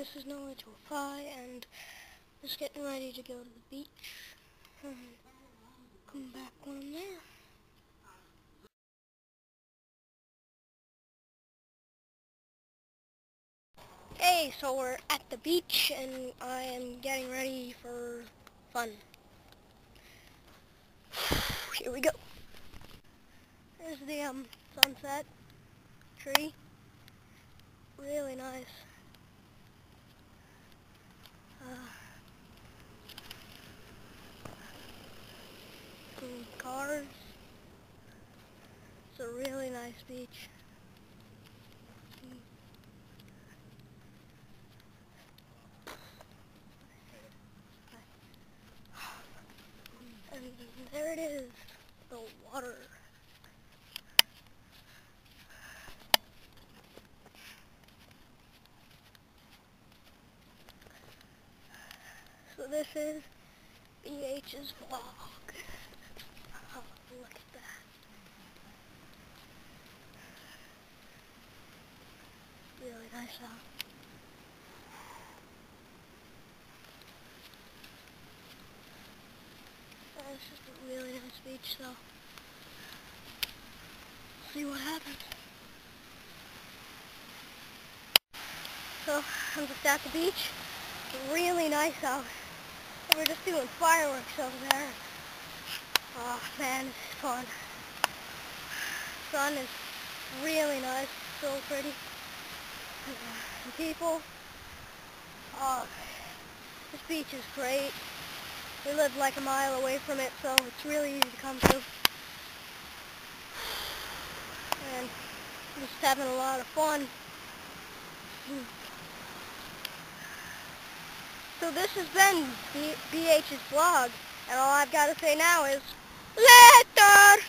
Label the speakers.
Speaker 1: this is Noah to Apply, and just getting ready to go to the beach, and come back when I'm there. Hey, so we're at the beach, and I am getting ready for fun. Here we go. There's the sunset tree. Really nice. Some cars. It's a really nice beach. And there it is, the water. So this is BH's vlog. Oh, look at that. Really nice out. It's just a really nice beach, so see what happens. So I'm just at the beach. It's really nice out. And we're just doing fireworks over there. Oh man, this is fun. Sun is really nice, so pretty. And people. Oh, this beach is great. We live like a mile away from it, so it's really easy to come to. And just having a lot of fun. So this has been BH's vlog, and all I've got to say now is, later!